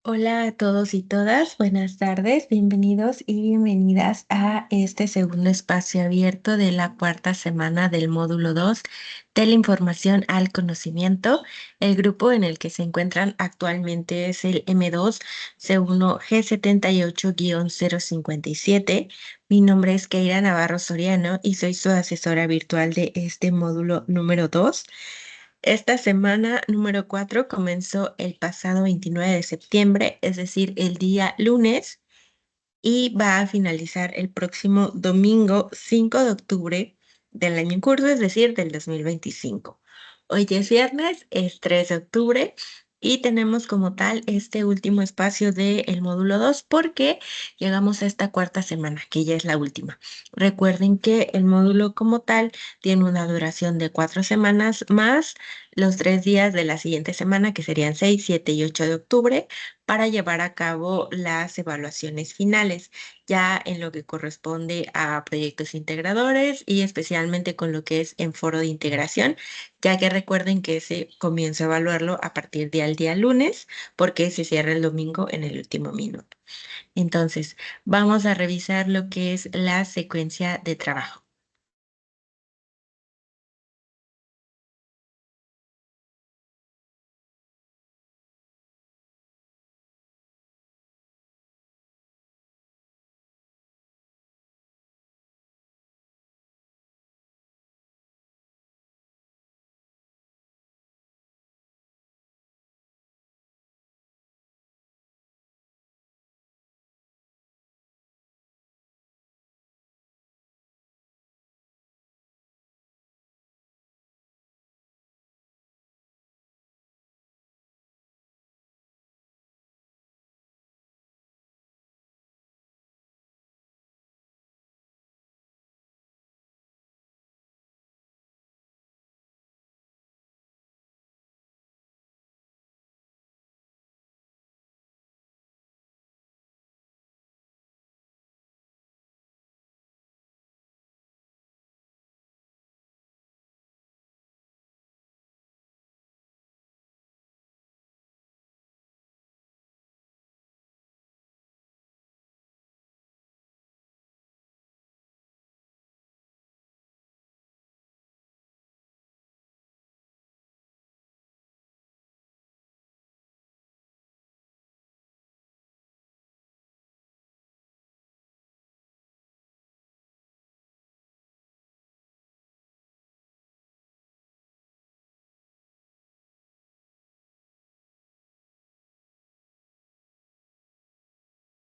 Hola a todos y todas, buenas tardes, bienvenidos y bienvenidas a este segundo espacio abierto de la cuarta semana del módulo 2 de la información al conocimiento. El grupo en el que se encuentran actualmente es el M2 C1 G78-057. Mi nombre es Keira Navarro Soriano y soy su asesora virtual de este módulo número 2. Esta semana número 4 comenzó el pasado 29 de septiembre, es decir, el día lunes, y va a finalizar el próximo domingo 5 de octubre del año en curso, es decir, del 2025. Hoy es viernes, es 3 de octubre, y tenemos como tal este último espacio del módulo 2 porque llegamos a esta cuarta semana, que ya es la última. Recuerden que el módulo como tal tiene una duración de 4 semanas más los 3 días de la siguiente semana, que serían 6, 7 y 8 de octubre, para llevar a cabo las evaluaciones finales, ya en lo que corresponde a proyectos integradores y especialmente con lo que es en foro de integración, ya que recuerden que se comienza a evaluarlo a partir del día lunes, porque se cierra el domingo en el último minuto. Entonces, vamos a revisar lo que es la secuencia de trabajo.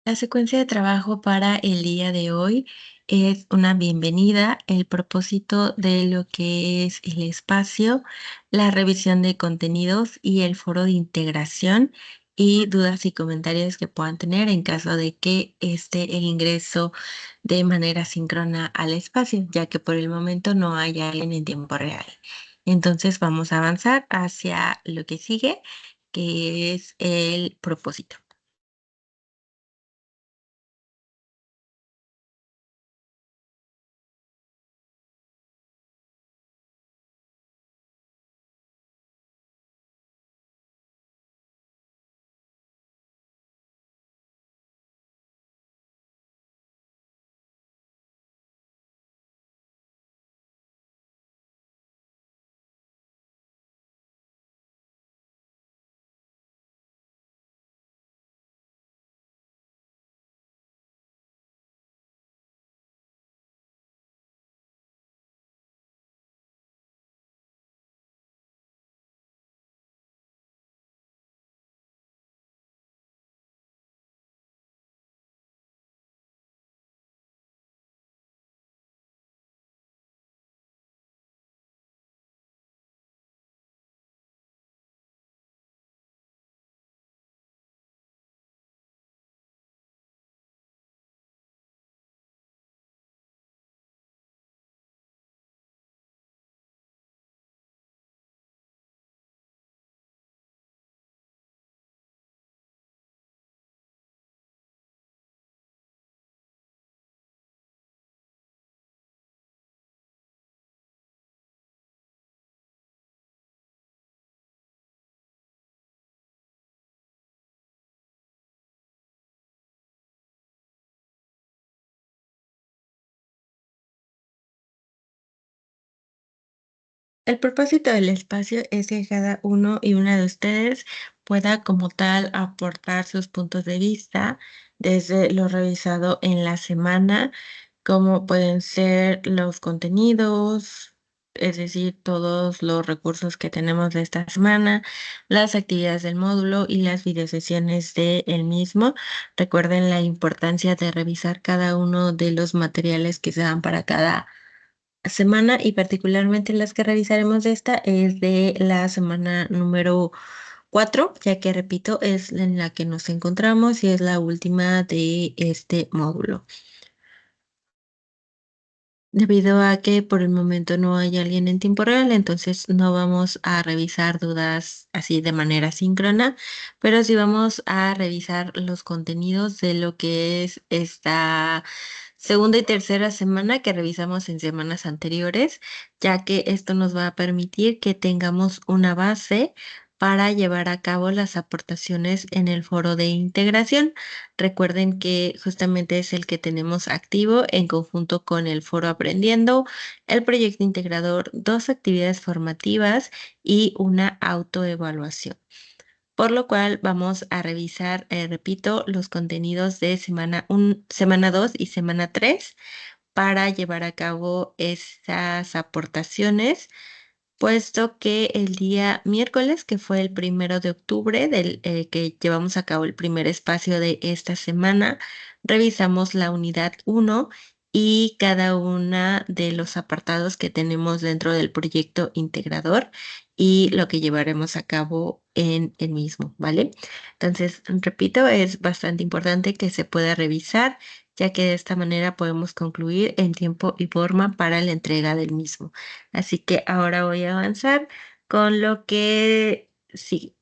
La secuencia de trabajo para el día de hoy es una bienvenida, el propósito de lo que es el espacio, la revisión de contenidos y el foro de integración y dudas y comentarios que puedan tener en caso de que esté el ingreso de manera síncrona al espacio, ya que por el momento no hay alguien en tiempo real. Entonces vamos a avanzar hacia lo que sigue, que es el propósito. El propósito del espacio es que cada uno y una de ustedes pueda como tal aportar sus puntos de vista desde lo revisado en la semana, como pueden ser los contenidos, es decir, todos los recursos que tenemos de esta semana, las actividades del módulo y las videosesiones del mismo. Recuerden la importancia de revisar cada uno de los materiales que se dan para cada semana y particularmente las que revisaremos de esta es de la semana número 4, ya que repito, es en la que nos encontramos y es la última de este módulo. Debido a que por el momento no hay alguien en tiempo real, entonces no vamos a revisar dudas así de manera síncrona, pero sí vamos a revisar los contenidos de lo que es esta segunda y tercera semana que revisamos en semanas anteriores, ya que esto nos va a permitir que tengamos una base para llevar a cabo las aportaciones en el foro de integración. Recuerden que justamente es el que tenemos activo en conjunto con el foro Aprendiendo, el proyecto integrador, dos actividades formativas y una autoevaluación. Por lo cual vamos a revisar, repito, los contenidos de semana 2 y semana 3 para llevar a cabo esas aportaciones, puesto que el día miércoles, que fue el 1 de octubre, que llevamos a cabo el primer espacio de esta semana, revisamos la unidad 1 y cada una de los apartados que tenemos dentro del proyecto integrador y lo que llevaremos a cabo en el mismo, ¿vale? Entonces, repito, es bastante importante que se pueda revisar, ya que de esta manera podemos concluir en tiempo y forma para la entrega del mismo. Así que ahora voy a avanzar con lo que sigue.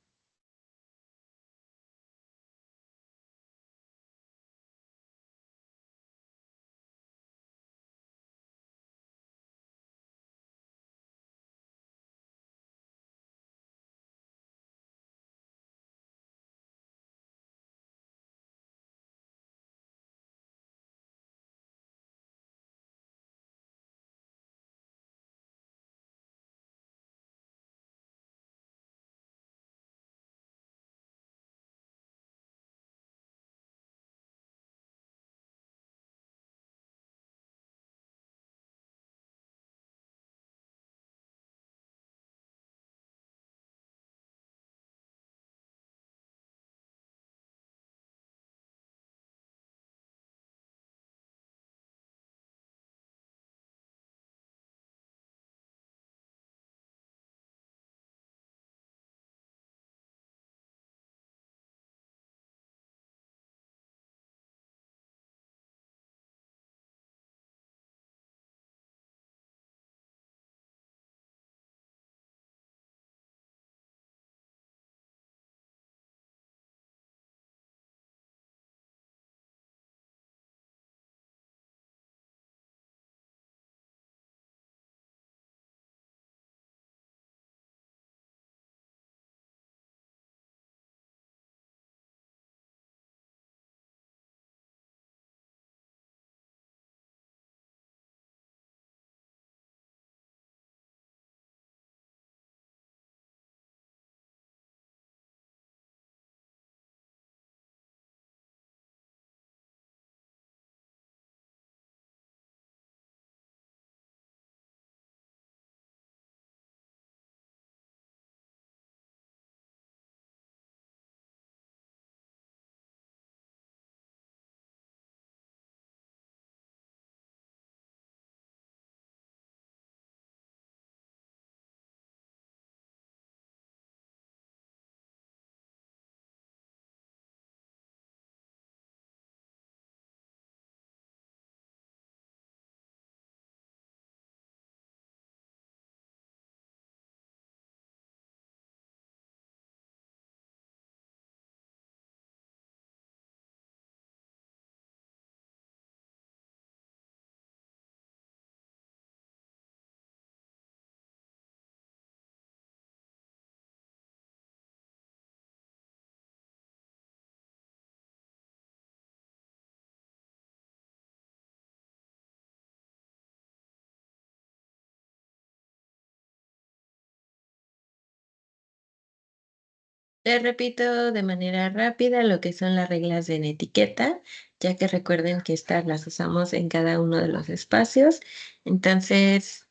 Les repito de manera rápida lo que son las reglas de etiqueta, ya que recuerden que estas las usamos en cada uno de los espacios. Entonces,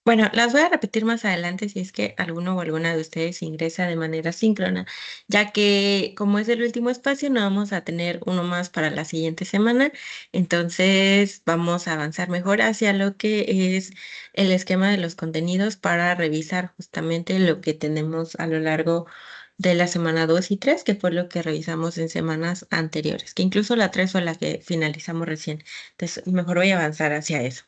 bueno, las voy a repetir más adelante si es que alguno o alguna de ustedes ingresa de manera síncrona, ya que como es el último espacio, no vamos a tener uno más para la siguiente semana, entonces vamos a avanzar mejor hacia lo que es el esquema de los contenidos para revisar justamente lo que tenemos a lo largo de la semana 2 y 3, que fue lo que revisamos en semanas anteriores, que incluso la 3 fue la que finalizamos recién. Entonces, mejor voy a avanzar hacia eso.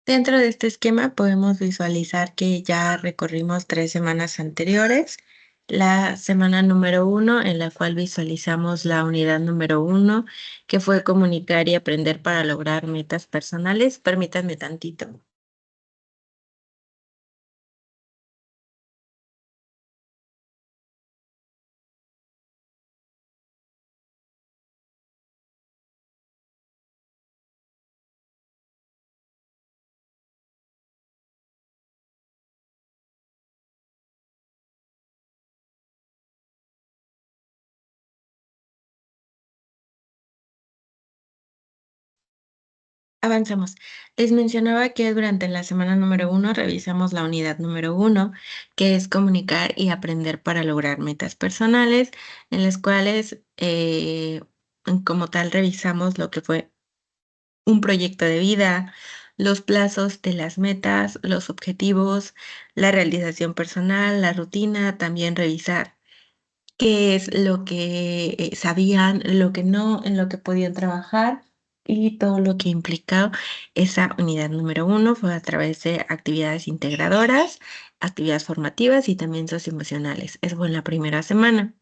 Dentro de este esquema podemos visualizar que ya recorrimos 3 semanas anteriores. La semana número 1, en la cual visualizamos la unidad número 1, que fue comunicar y aprender para lograr metas personales. Permítanme tantito. Avanzamos. Les mencionaba que durante la semana número 1 revisamos la unidad número 1, que es comunicar y aprender para lograr metas personales, en las cuales, como tal, revisamos lo que fue un proyecto de vida, los plazos de las metas, los objetivos, la realización personal, la rutina, también revisar qué es lo que sabían, lo que no, en lo que podían trabajar y todo lo que implicaba esa unidad número 1 fue a través de actividades integradoras, actividades formativas y también socioemocionales. Eso fue en la primera semana.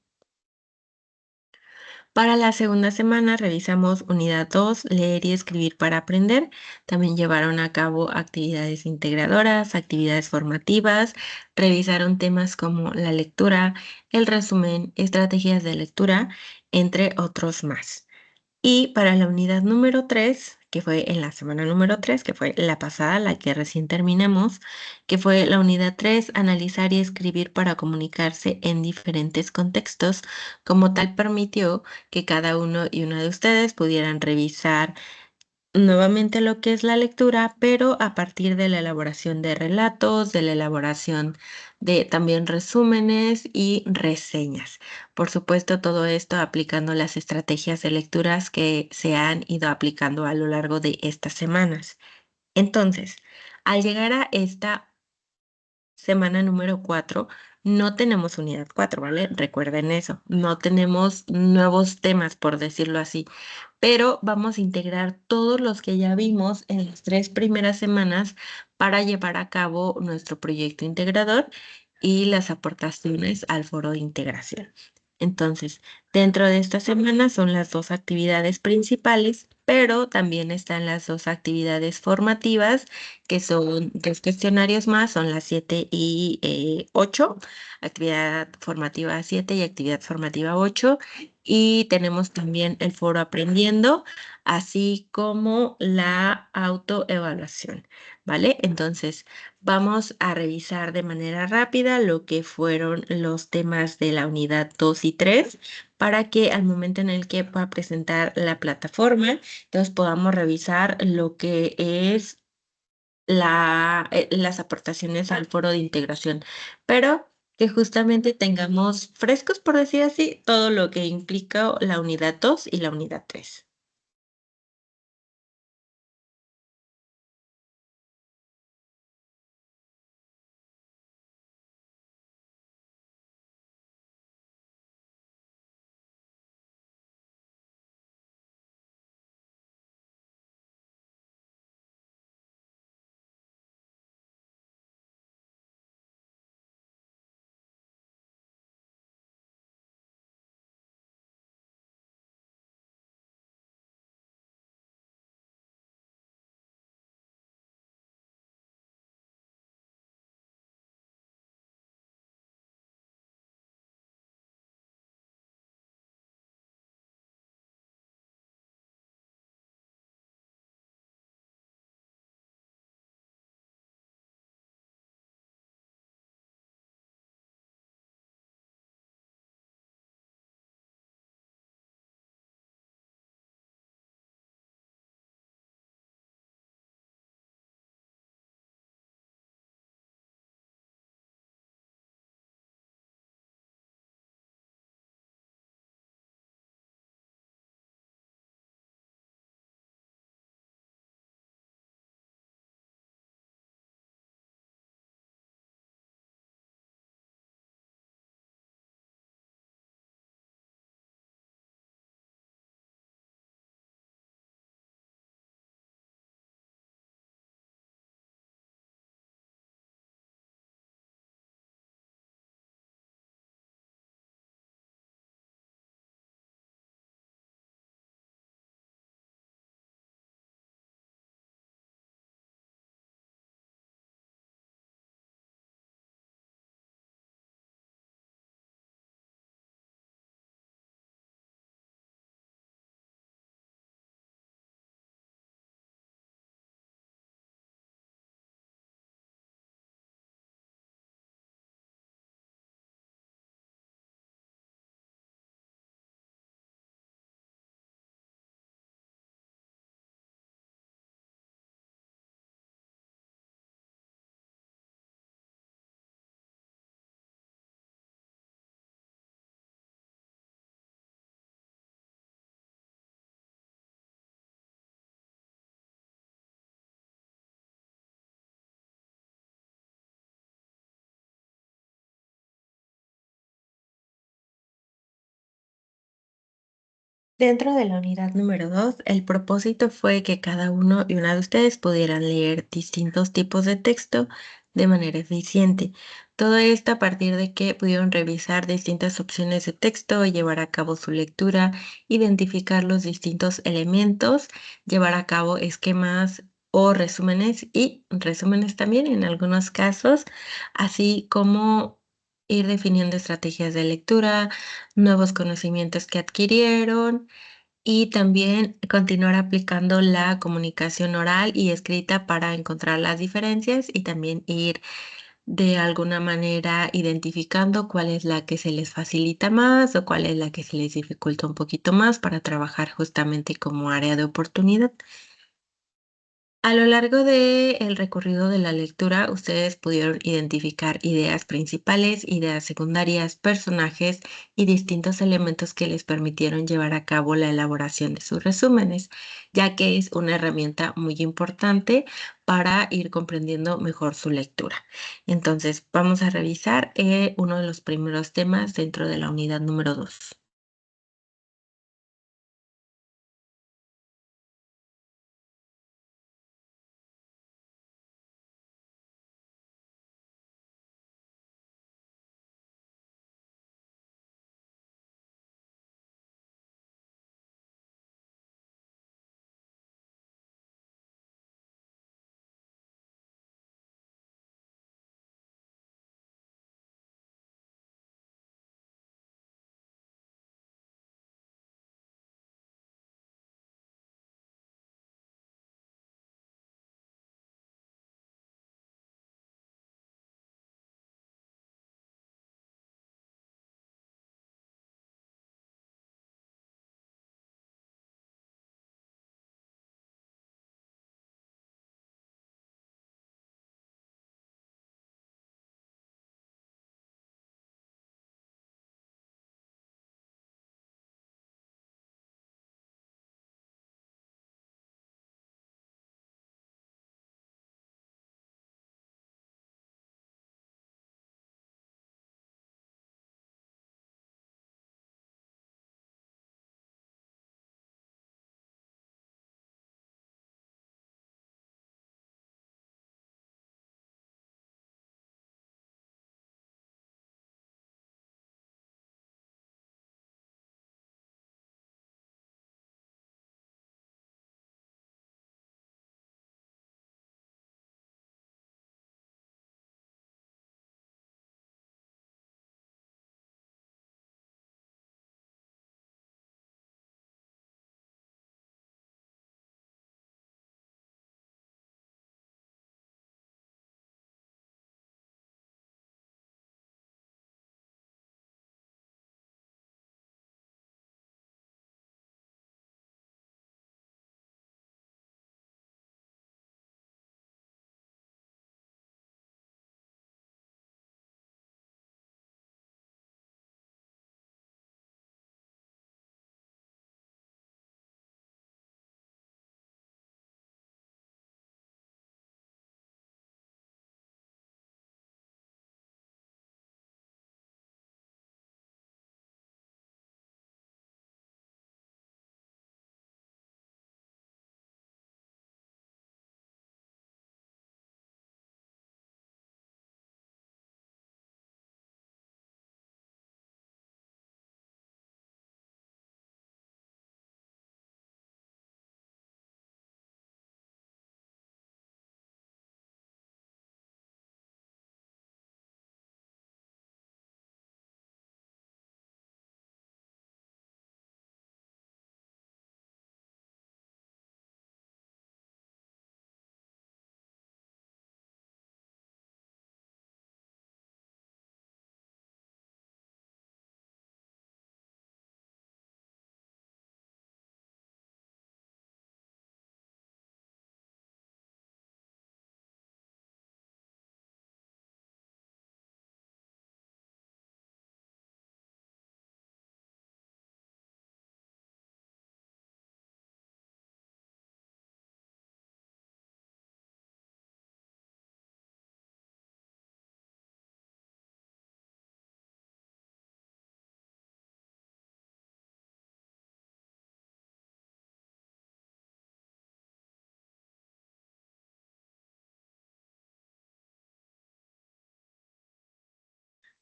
Para la segunda semana revisamos unidad 2, leer y escribir para aprender. También llevaron a cabo actividades integradoras, actividades formativas, revisaron temas como la lectura, el resumen, estrategias de lectura, entre otros más. Y para la unidad número 3, que fue en la semana número 3, que fue la pasada, la que recién terminamos, que fue la unidad 3, analizar y escribir para comunicarse en diferentes contextos. Como tal, permitió que cada uno y una de ustedes pudieran revisar nuevamente lo que es la lectura, pero a partir de la elaboración de relatos, de la elaboración de también resúmenes y reseñas. Por supuesto, todo esto aplicando las estrategias de lecturas que se han ido aplicando a lo largo de estas semanas. Entonces, al llegar a esta semana número 4, no tenemos unidad 4, ¿vale? Recuerden eso, no tenemos nuevos temas, por decirlo así, pero vamos a integrar todos los que ya vimos en las 3 primeras semanas para llevar a cabo nuestro proyecto integrador y las aportaciones al foro de integración. Entonces, dentro de esta semana son las 2 actividades principales, pero también están las 2 actividades formativas, que son 2 cuestionarios más, son las 7 y 8, actividad formativa 7 y actividad formativa 8. Y tenemos también el foro aprendiendo, así como la autoevaluación, ¿vale? Entonces, vamos a revisar de manera rápida lo que fueron los temas de la unidad 2 y 3 para que al momento en el que pueda presentar la plataforma, entonces podamos revisar lo que es las aportaciones al foro de integración, pero que justamente tengamos frescos, por decir así, todo lo que implica la unidad 2 y la unidad 3. Dentro de la unidad número 2, el propósito fue que cada uno y una de ustedes pudieran leer distintos tipos de texto de manera eficiente. Todo esto a partir de que pudieron revisar distintas opciones de texto, llevar a cabo su lectura, identificar los distintos elementos, llevar a cabo esquemas o resúmenes también en algunos casos, así como ir definiendo estrategias de lectura, nuevos conocimientos que adquirieron y también continuar aplicando la comunicación oral y escrita para encontrar las diferencias y también ir de alguna manera identificando cuál es la que se les facilita más o cuál es la que se les dificulta un poquito más para trabajar justamente como área de oportunidad. A lo largo del recorrido de la lectura, ustedes pudieron identificar ideas principales, ideas secundarias, personajes y distintos elementos que les permitieron llevar a cabo la elaboración de sus resúmenes, ya que es una herramienta muy importante para ir comprendiendo mejor su lectura. Entonces, vamos a revisar uno de los primeros temas dentro de la unidad número 2.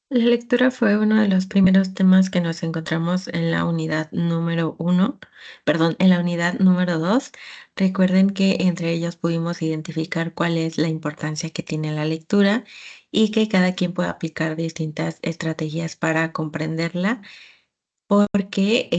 La lectura fue uno de los primeros temas que nos encontramos en la unidad número 1, perdón, en la unidad número 2. Recuerden que entre ellos pudimos identificar cuál es la importancia que tiene la lectura y que cada quien puede aplicar distintas estrategias para comprenderla, porque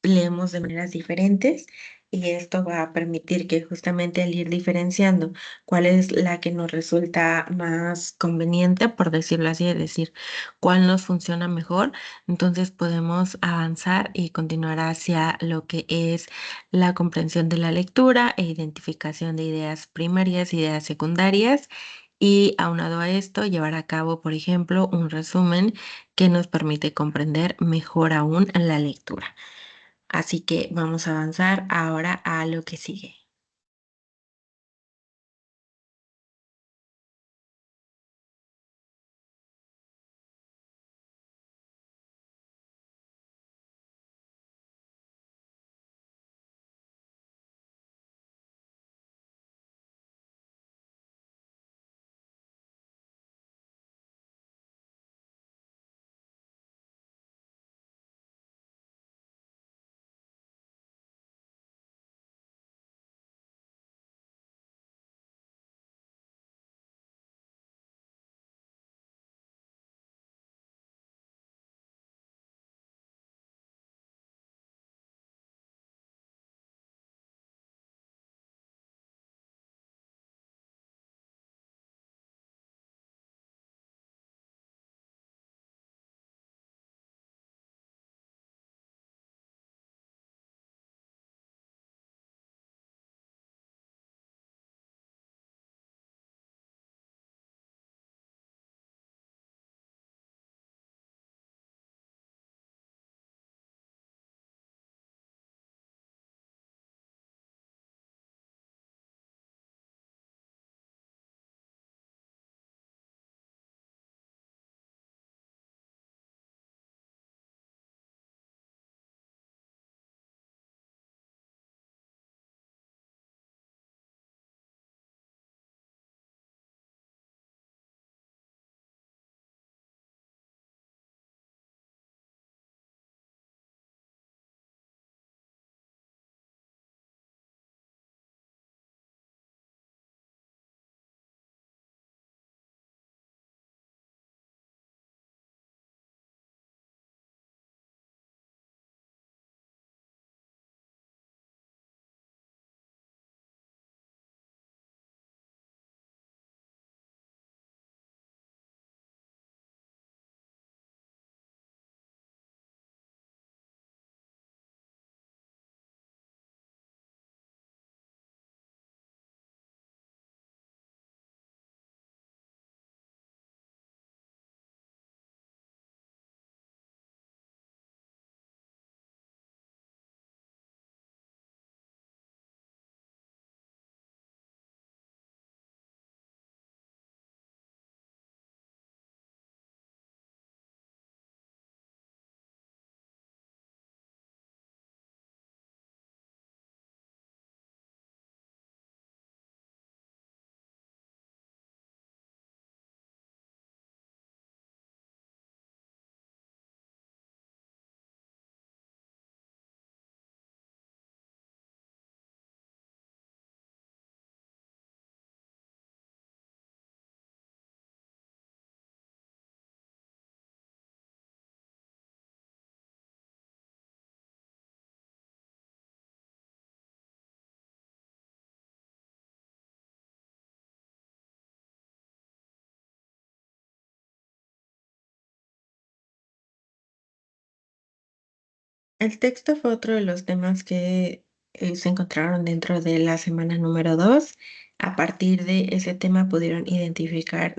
leemos de maneras diferentes y esto va a permitir que justamente al ir diferenciando cuál es la que nos resulta más conveniente, por decirlo así, es decir, cuál nos funciona mejor, entonces podemos avanzar y continuar hacia lo que es la comprensión de la lectura e identificación de ideas primarias, ideas secundarias. Y aunado a esto, llevar a cabo, por ejemplo, un resumen que nos permite comprender mejor aún la lectura. Así que vamos a avanzar ahora a lo que sigue. El texto fue otro de los temas que se encontraron dentro de la semana número 2. A partir de ese tema pudieron identificar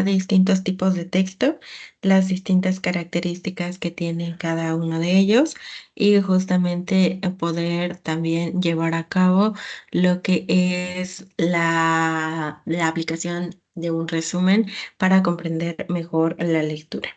distintos tipos de texto, las distintas características que tienen cada uno de ellos y justamente poder también llevar a cabo lo que es la aplicación de un resumen para comprender mejor la lectura.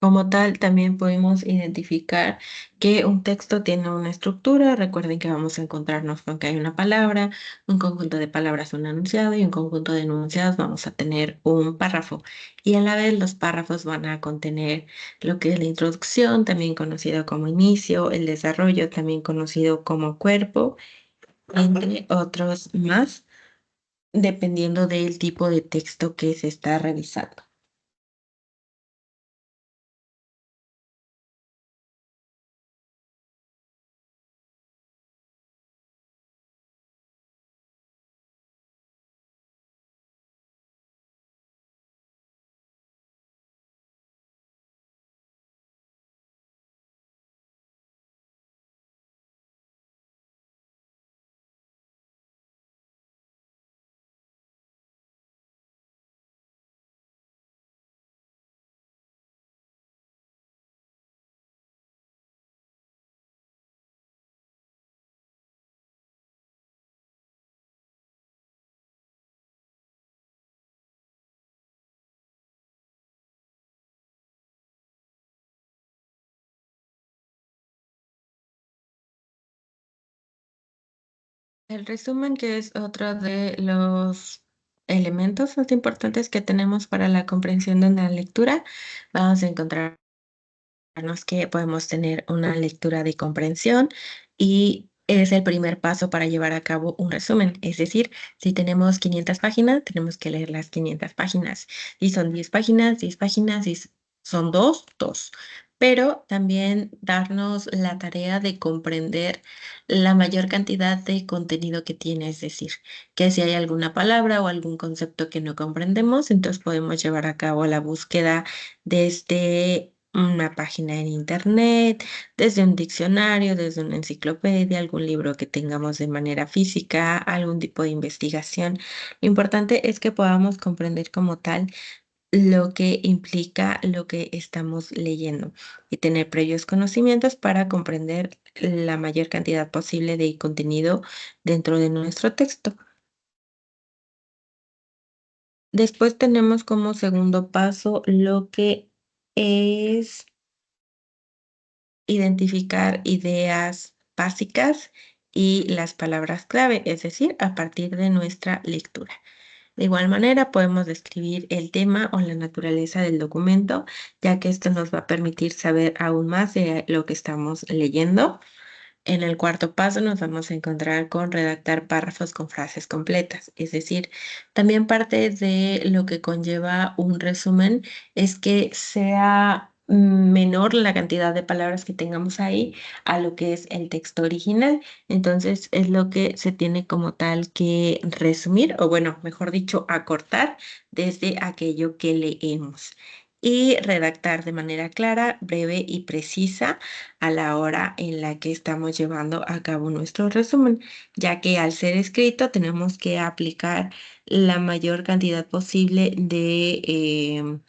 Como tal, también podemos identificar que un texto tiene una estructura. Recuerden que vamos a encontrarnos con que hay una palabra, un conjunto de palabras, un enunciado y un conjunto de enunciados vamos a tener un párrafo. Y a la vez los párrafos van a contener lo que es la introducción, también conocido como inicio, el desarrollo, también conocido como cuerpo, entre otros más. dependiendo del tipo de texto que se está revisando. El resumen, que es otro de los elementos más importantes que tenemos para la comprensión de una lectura, vamos a encontrar que podemos tener una lectura de comprensión y es el primer paso para llevar a cabo un resumen. Es decir, si tenemos 500 páginas, tenemos que leer las 500 páginas. Si son 10 páginas, 10 páginas, si son dos, dos. Pero también darnos la tarea de comprender la mayor cantidad de contenido que tiene. Es decir, que si hay alguna palabra o algún concepto que no comprendemos, entonces podemos llevar a cabo la búsqueda desde una página en internet, desde un diccionario, desde una enciclopedia, algún libro que tengamos de manera física, algún tipo de investigación. Lo importante es que podamos comprender como tal lo que implica lo que estamos leyendo y tener previos conocimientos para comprender la mayor cantidad posible de contenido dentro de nuestro texto. Después tenemos como segundo paso lo que es identificar ideas básicas y las palabras clave, es decir, a partir de nuestra lectura. De igual manera, podemos describir el tema o la naturaleza del documento, ya que esto nos va a permitir saber aún más de lo que estamos leyendo. En el cuarto paso nos vamos a encontrar con redactar párrafos con frases completas, es decir, también parte de lo que conlleva un resumen es que sea menor la cantidad de palabras que tengamos ahí a lo que es el texto original. Entonces es lo que se tiene como tal que resumir, o bueno, mejor dicho, acortar desde aquello que leemos. Y redactar de manera clara, breve y precisa a la hora en la que estamos llevando a cabo nuestro resumen, ya que al ser escrito tenemos que aplicar la mayor cantidad posible de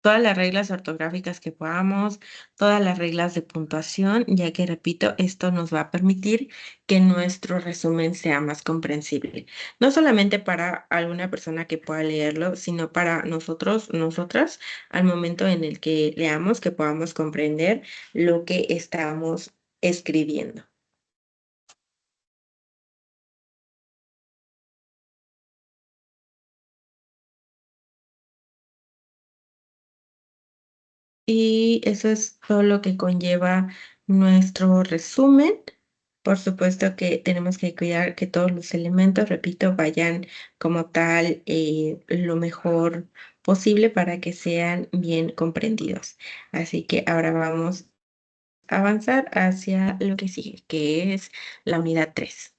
todas las reglas ortográficas que podamos, todas las reglas de puntuación, ya que, repito, esto nos va a permitir que nuestro resumen sea más comprensible. No solamente para alguna persona que pueda leerlo, sino para nosotros, nosotras, al momento en el que leamos, que podamos comprender lo que estamos escribiendo. Y eso es todo lo que conlleva nuestro resumen. Por supuesto que tenemos que cuidar que todos los elementos, repito, vayan como tal lo mejor posible para que sean bien comprendidos. Así que ahora vamos a avanzar hacia lo que sigue, que es la unidad 3.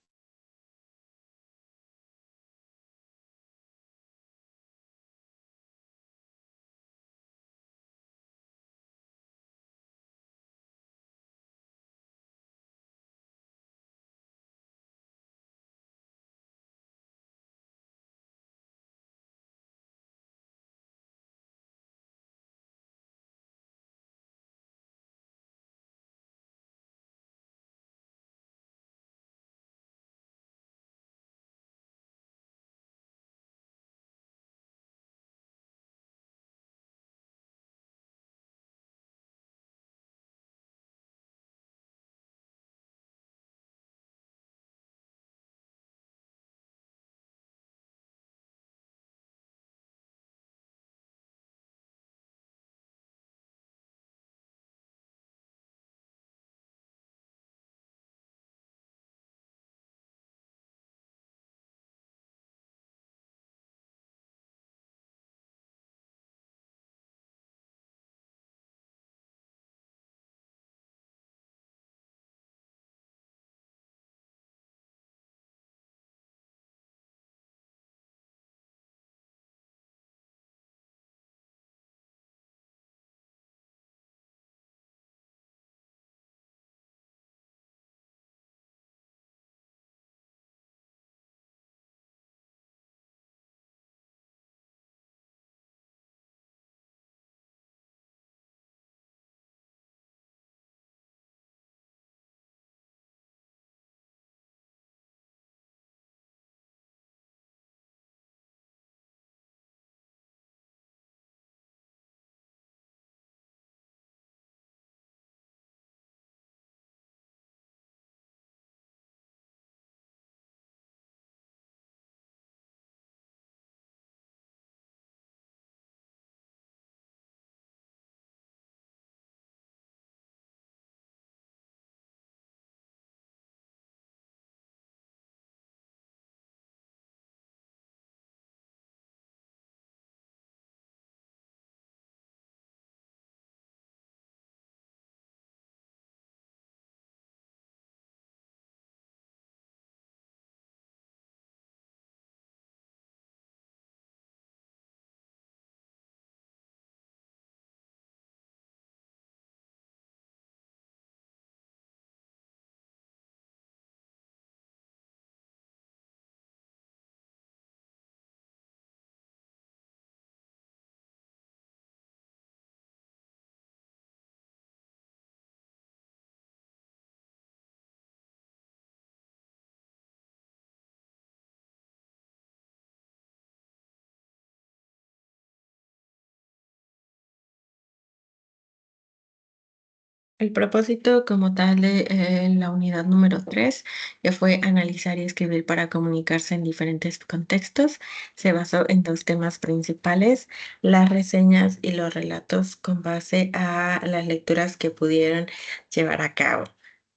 El propósito como tal de la unidad número 3, que fue analizar y escribir para comunicarse en diferentes contextos, se basó en dos temas principales: las reseñas y los relatos con base a las lecturas que pudieron llevar a cabo,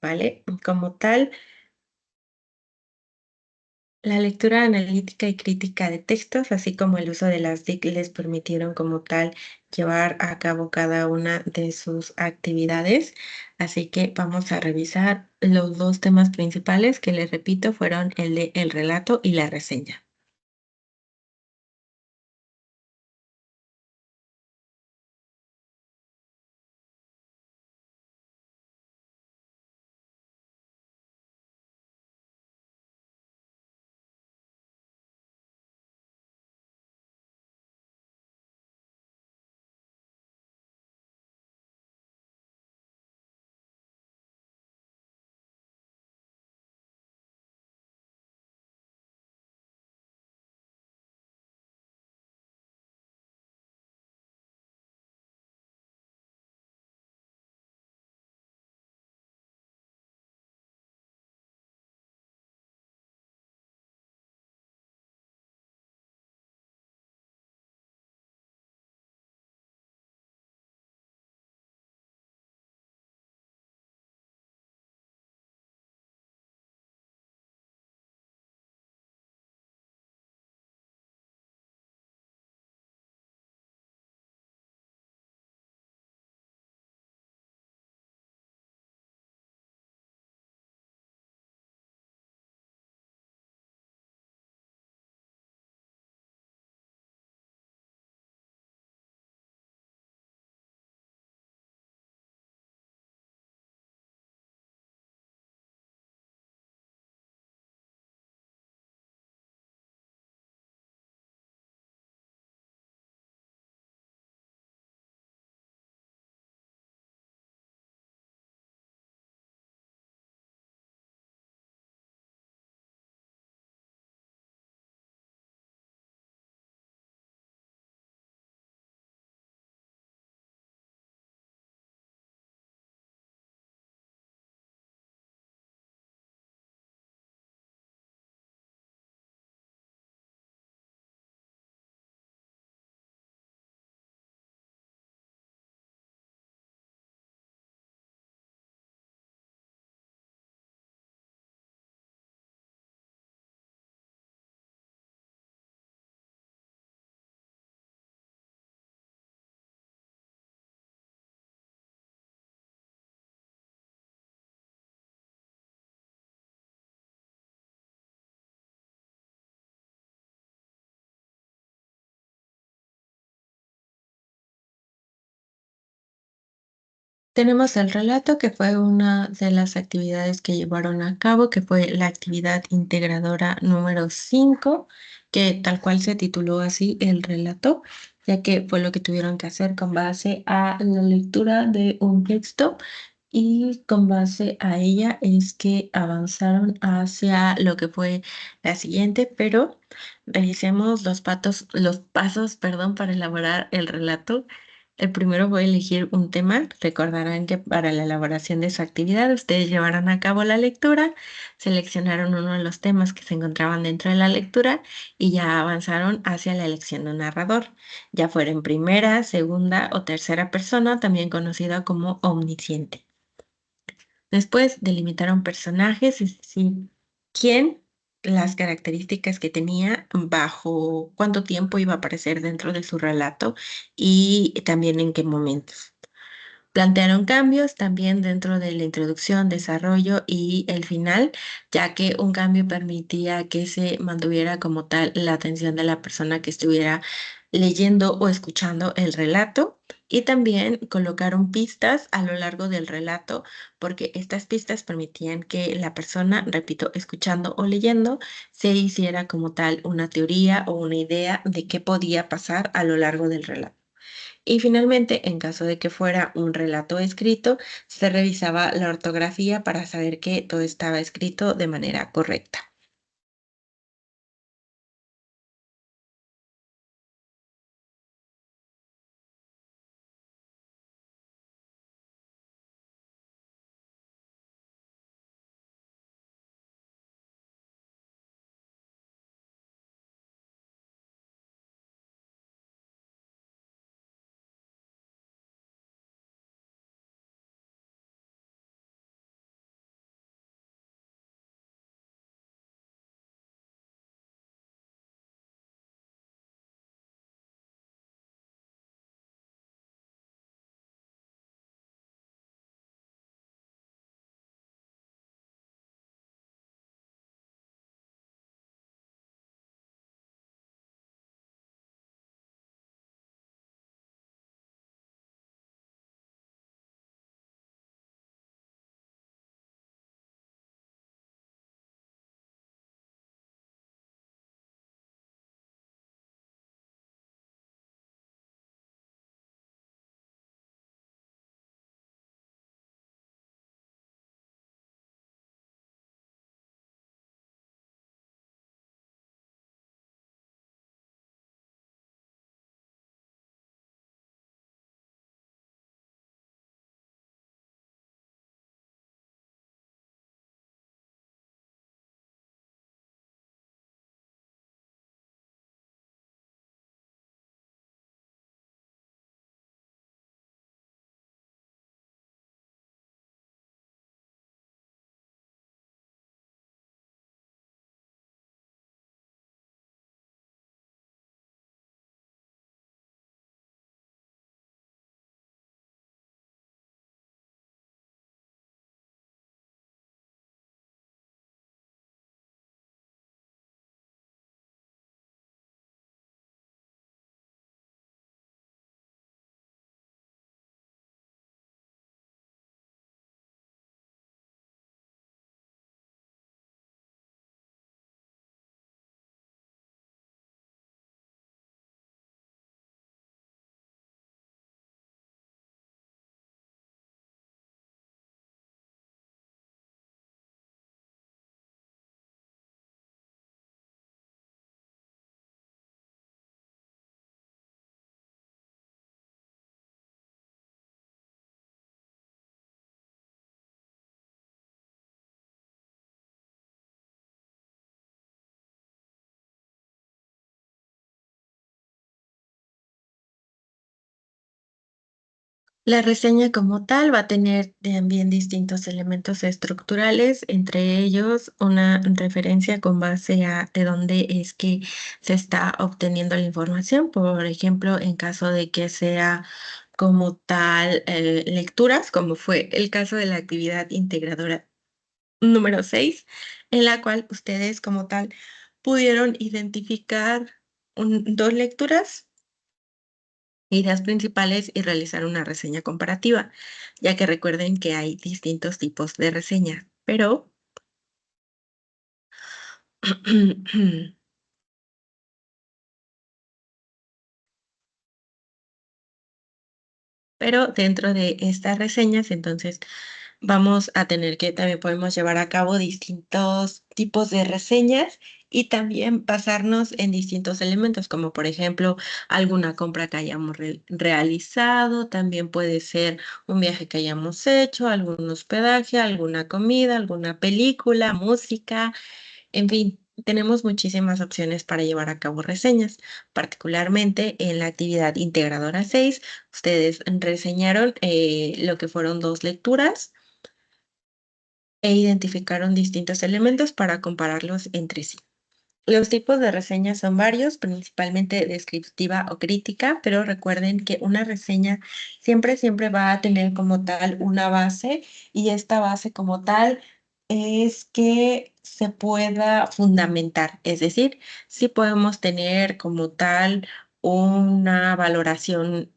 ¿vale? Como tal, la lectura analítica y crítica de textos, así como el uso de las TIC, les permitieron como tal llevar a cabo cada una de sus actividades. Así que vamos a revisar los dos temas principales que les repito fueron el de el relato y la reseña. Tenemos el relato, que fue una de las actividades que llevaron a cabo, que fue la actividad integradora número 5, que tal cual se tituló así el relato, ya que fue lo que tuvieron que hacer con base a la lectura de un texto y con base a ella es que avanzaron hacia lo que fue la siguiente, pero revisemos los pasos, perdón, para elaborar el relato. El primero voy a elegir un tema. Recordarán que para la elaboración de su actividad ustedes llevarán a cabo la lectura, seleccionaron uno de los temas que se encontraban dentro de la lectura y ya avanzaron hacia la elección de un narrador, ya fuera en primera, segunda o tercera persona, también conocida como omnisciente. Después delimitaron personajes, es decir, quién, las características que tenía, bajo cuánto tiempo iba a aparecer dentro de su relato y también en qué momentos. Plantearon cambios también dentro de la introducción, desarrollo y el final, ya que un cambio permitía que se mantuviera como tal la atención de la persona que estuviera leyendo o escuchando el relato. Y también colocaron pistas a lo largo del relato, porque estas pistas permitían que la persona, repito, escuchando o leyendo, se hiciera como tal una teoría o una idea de qué podía pasar a lo largo del relato. Y finalmente, en caso de que fuera un relato escrito, se revisaba la ortografía para saber que todo estaba escrito de manera correcta. La reseña como tal va a tener también distintos elementos estructurales, entre ellos una referencia con base a de dónde es que se está obteniendo la información. Por ejemplo, en caso de que sea como tal lecturas, como fue el caso de la actividad integradora número 6, en la cual ustedes como tal pudieron identificar dos lecturas, ideas principales y realizar una reseña comparativa, ya que recuerden que hay distintos tipos de reseñas, pero dentro de estas reseñas, entonces vamos a tener que también podemos llevar a cabo distintos tipos de reseñas y también basarnos en distintos elementos, como por ejemplo alguna compra que hayamos realizado, también puede ser un viaje que hayamos hecho, algún hospedaje, alguna comida, alguna película, música, en fin. Tenemos muchísimas opciones para llevar a cabo reseñas, particularmente en la actividad integradora 6. Ustedes reseñaron lo que fueron dos lecturas e identificaron distintos elementos para compararlos entre sí. Los tipos de reseñas son varios, principalmente descriptiva o crítica, pero recuerden que una reseña siempre va a tener como tal una base y esta base como tal es que se pueda fundamentar, es decir, sí podemos tener como tal una valoración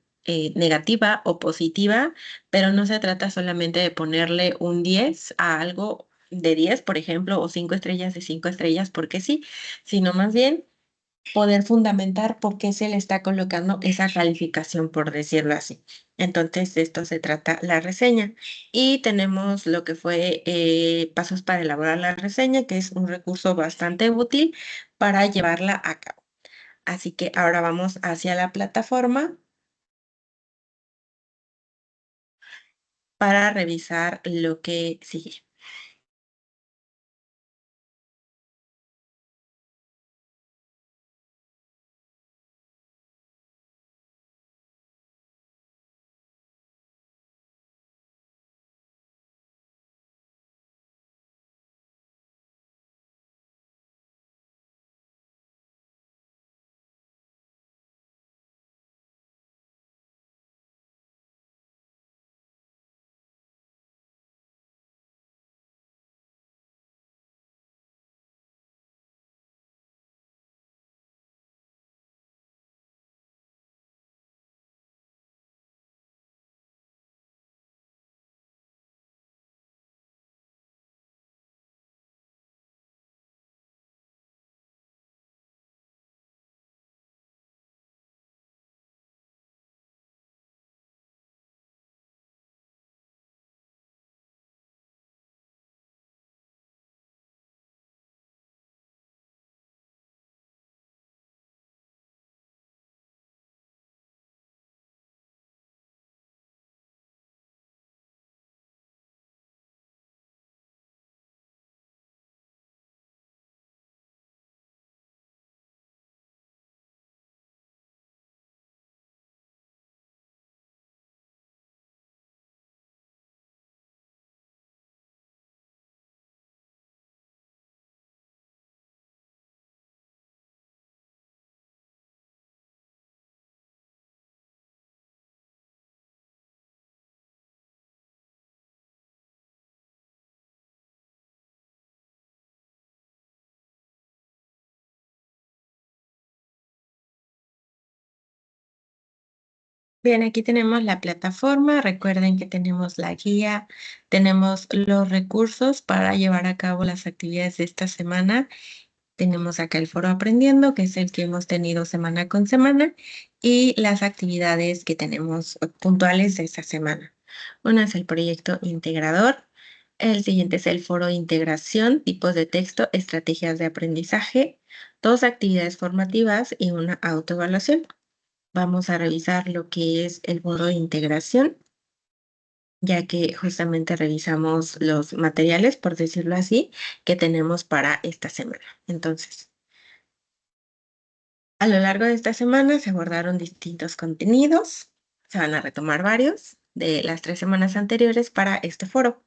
negativa o positiva, pero no se trata solamente de ponerle un 10 a algo de 10, por ejemplo, o 5 estrellas de 5 estrellas, porque sí, sino más bien poder fundamentar por qué se le está colocando esa calificación, por decirlo así. Entonces, de esto se trata la reseña. Y tenemos lo que fue pasos para elaborar la reseña, que es un recurso bastante útil para llevarla a cabo. Así que ahora vamos hacia la plataforma para revisar lo que sigue. Bien, aquí tenemos la plataforma. Recuerden que tenemos la guía, tenemos los recursos para llevar a cabo las actividades de esta semana. Tenemos acá el foro aprendiendo, que es el que hemos tenido semana con semana, y las actividades que tenemos puntuales de esta semana. Uno es el proyecto integrador. El siguiente es el foro de integración, tipos de texto, estrategias de aprendizaje, dos actividades formativas y una autoevaluación. Vamos a revisar lo que es el modo de integración, ya que justamente revisamos los materiales, por decirlo así, que tenemos para esta semana. Entonces, a lo largo de esta semana se abordaron distintos contenidos, se van a retomar varios. de las 3 semanas anteriores para este foro.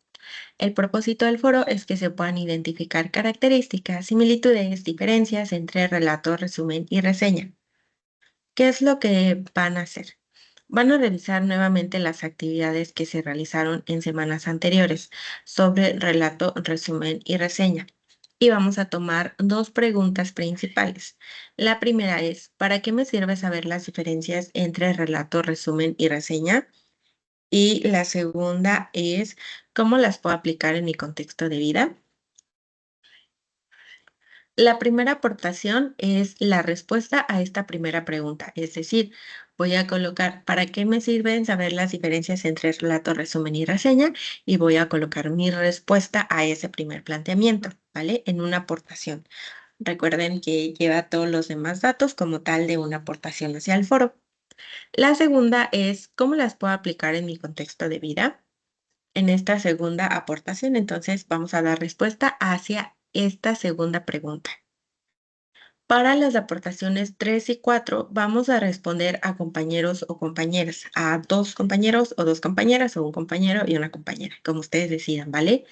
El propósito del foro es que se puedan identificar características, similitudes, diferencias entre relato, resumen y reseña. ¿Qué es lo que van a hacer? Van a revisar nuevamente las actividades que se realizaron en semanas anteriores sobre relato, resumen y reseña. Y vamos a tomar dos preguntas principales. La primera es, ¿para qué me sirve saber las diferencias entre relato, resumen y reseña? Y la segunda es, ¿cómo las puedo aplicar en mi contexto de vida? La primera aportación es la respuesta a esta primera pregunta, es decir, voy a colocar para qué me sirven saber las diferencias entre relato, resumen y reseña y voy a colocar mi respuesta a ese primer planteamiento, ¿vale? En una aportación. Recuerden que lleva todos los demás datos como tal de una aportación hacia el foro. La segunda es cómo las puedo aplicar en mi contexto de vida. En esta segunda aportación, entonces vamos a dar respuesta hacia esta segunda pregunta. Para las aportaciones 3 y 4 vamos a responder a compañeros o compañeras, a 2 compañeros o 2 compañeras o un compañero y una compañera, como ustedes decidan, ¿vale?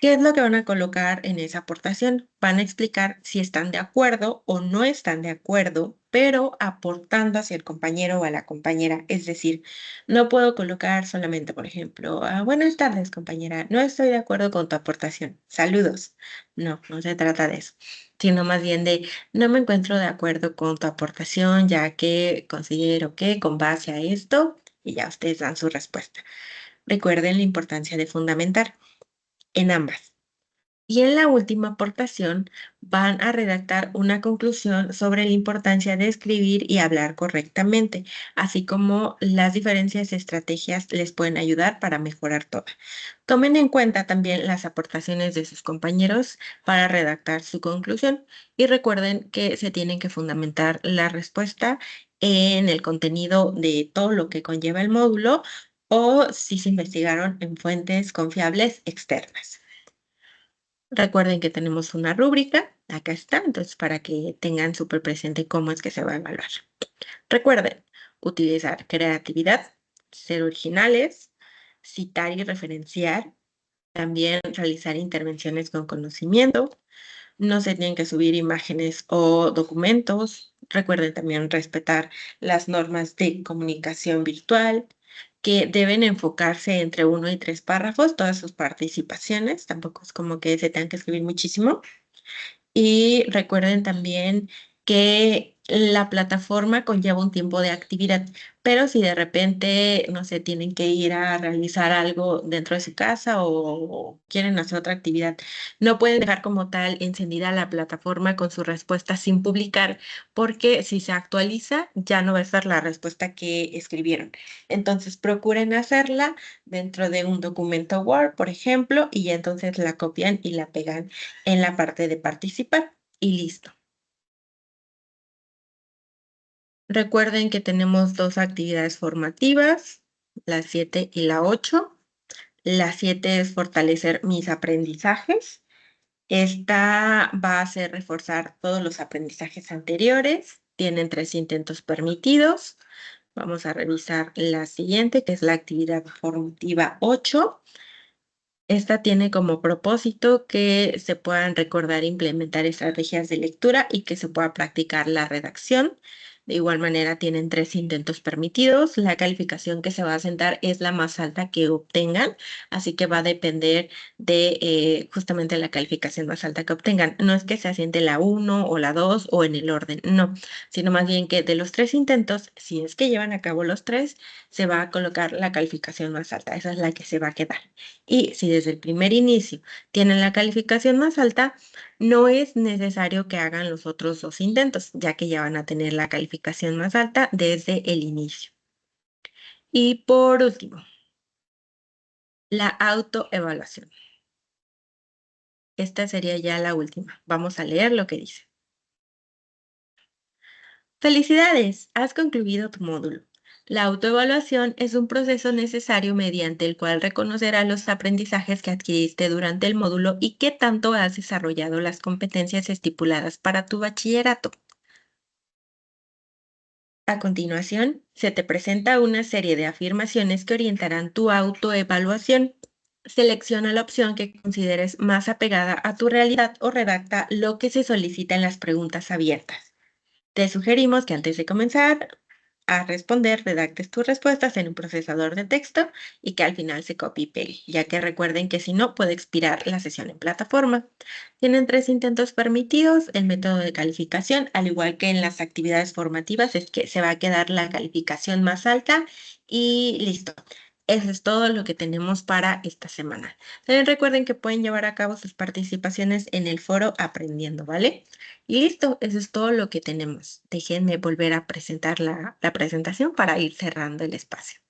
¿Qué es lo que van a colocar en esa aportación? Van a explicar si están de acuerdo o no están de acuerdo, pero aportando hacia el compañero o a la compañera. Es decir, no puedo colocar solamente, por ejemplo, buenas tardes, compañera, no estoy de acuerdo con tu aportación. Saludos. No, no se trata de eso, sino más bien de no me encuentro de acuerdo con tu aportación, ya que considero que con base a esto, y ya ustedes dan su respuesta. Recuerden la importancia de fundamentar en ambas. Y en la última aportación van a redactar una conclusión sobre la importancia de escribir y hablar correctamente, así como las diferentes estrategias les pueden ayudar para mejorar todo. Tomen en cuenta también las aportaciones de sus compañeros para redactar su conclusión y recuerden que se tienen que fundamentar la respuesta en el contenido de todo lo que conlleva el módulo o si se investigaron en fuentes confiables externas. Recuerden que tenemos una rúbrica, acá está, entonces para que tengan súper presente cómo es que se va a evaluar. Recuerden utilizar creatividad, ser originales, citar y referenciar, también realizar intervenciones con conocimiento, no se tienen que subir imágenes o documentos. Recuerden también respetar las normas de comunicación virtual, que deben enfocarse entre 1 y 3 párrafos, todas sus participaciones. Tampoco es como que se tengan que escribir muchísimo. Y recuerden también que la plataforma conlleva un tiempo de actividad, pero si de repente, no sé, tienen que ir a realizar algo dentro de su casa o quieren hacer otra actividad, no pueden dejar como tal encendida la plataforma con su respuesta sin publicar, porque si se actualiza ya no va a estar la respuesta que escribieron. Entonces, procuren hacerla dentro de un documento Word, por ejemplo, y entonces la copian y la pegan en la parte de participar y listo. Recuerden que tenemos dos actividades formativas, la 7 y la 8. La 7 es fortalecer mis aprendizajes. Esta va a hacer reforzar todos los aprendizajes anteriores. Tienen 3 intentos permitidos. Vamos a revisar la siguiente, que es la actividad formativa 8. Esta tiene como propósito que se puedan recordar e implementar estrategias de lectura y que se pueda practicar la redacción. De igual manera, tienen 3 intentos permitidos. La calificación que se va a sentar es la más alta que obtengan, así que va a depender de justamente la calificación más alta que obtengan. No es que se asiente la 1 o la 2 o en el orden, no, sino más bien que de los 3 intentos, si es que llevan a cabo los tres, se va a colocar la calificación más alta. Esa es la que se va a quedar. Y si desde el primer inicio tienen la calificación más alta, no es necesario que hagan los otros 2 intentos, ya que ya van a tener la calificación más alta desde el inicio. Y por último, la autoevaluación. Esta sería ya la última. Vamos a leer lo que dice. Felicidades, has concluido tu módulo. La autoevaluación es un proceso necesario mediante el cual reconocerás los aprendizajes que adquiriste durante el módulo y qué tanto has desarrollado las competencias estipuladas para tu bachillerato. A continuación, se te presenta una serie de afirmaciones que orientarán tu autoevaluación. Selecciona la opción que consideres más apegada a tu realidad o redacta lo que se solicita en las preguntas abiertas. Te sugerimos que antes de comenzar a responder, redactes tus respuestas en un procesador de texto y que al final se copie y pegue, ya que recuerden que si no puede expirar la sesión en plataforma. Tienen 3 intentos permitidos. El método de calificación, al igual que en las actividades formativas, es que se va a quedar la calificación más alta y listo. Eso es todo lo que tenemos para esta semana. También recuerden que pueden llevar a cabo sus participaciones en el foro Aprendiendo, ¿vale? Y listo, eso es todo lo que tenemos. Déjenme volver a presentar la presentación para ir cerrando el espacio.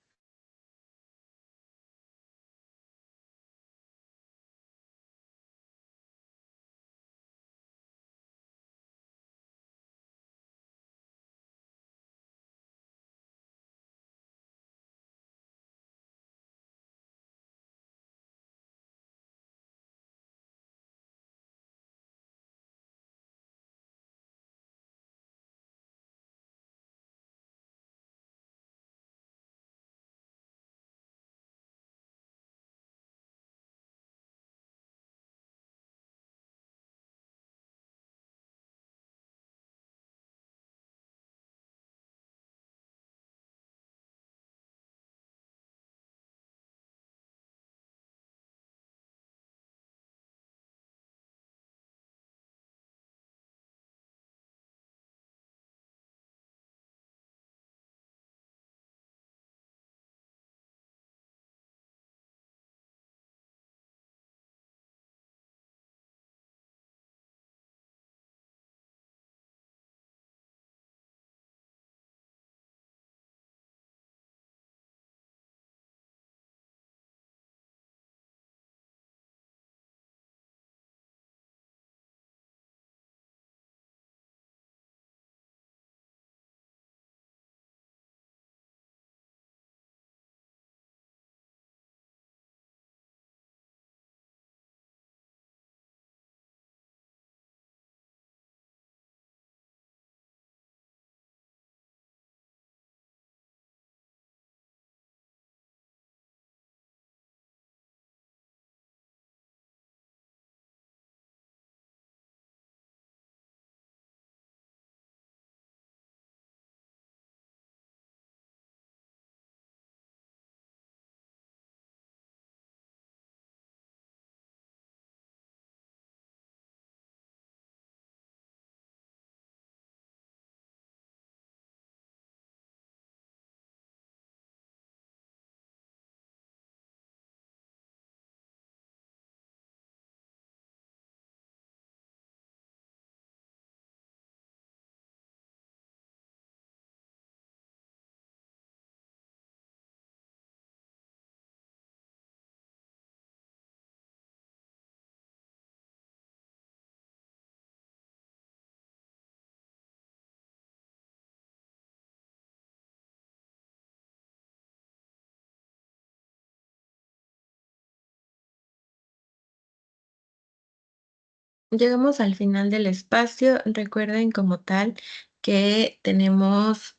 Llegamos al final del espacio. Recuerden como tal que tenemos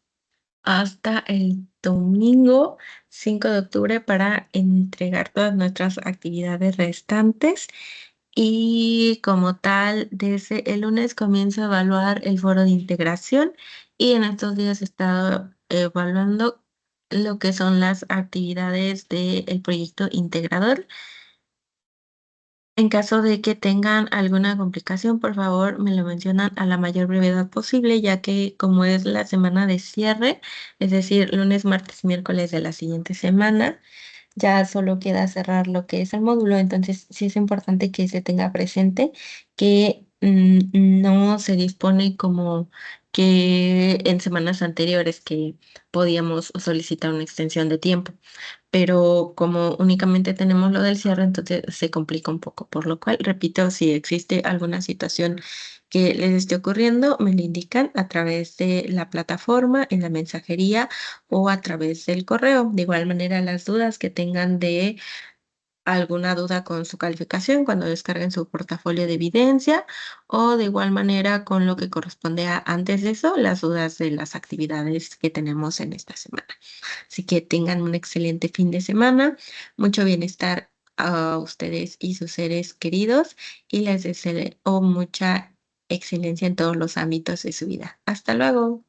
hasta el domingo 5 de octubre para entregar todas nuestras actividades restantes. Y como tal, desde el lunes comienzo a evaluar el foro de integración y en estos días he estado evaluando lo que son las actividades del proyecto integrador. En caso de que tengan alguna complicación, por favor, me lo mencionan a la mayor brevedad posible, ya que como es la semana de cierre, es decir, lunes, martes, miércoles de la siguiente semana, ya solo queda cerrar lo que es el módulo. Entonces sí es importante que se tenga presente que no se dispone como que en semanas anteriores que podíamos solicitar una extensión de tiempo, pero como únicamente tenemos lo del cierre, entonces se complica un poco, por lo cual, repito, si existe alguna situación que les esté ocurriendo, me lo indican a través de la plataforma, en la mensajería o a través del correo. De igual manera, las dudas que tengan de alguna duda con su calificación cuando descarguen su portafolio de evidencia o de igual manera con lo que corresponde a antes de eso, las dudas de las actividades que tenemos en esta semana. Así que tengan un excelente fin de semana, mucho bienestar a ustedes y sus seres queridos y les deseo mucha excelencia en todos los ámbitos de su vida. Hasta luego.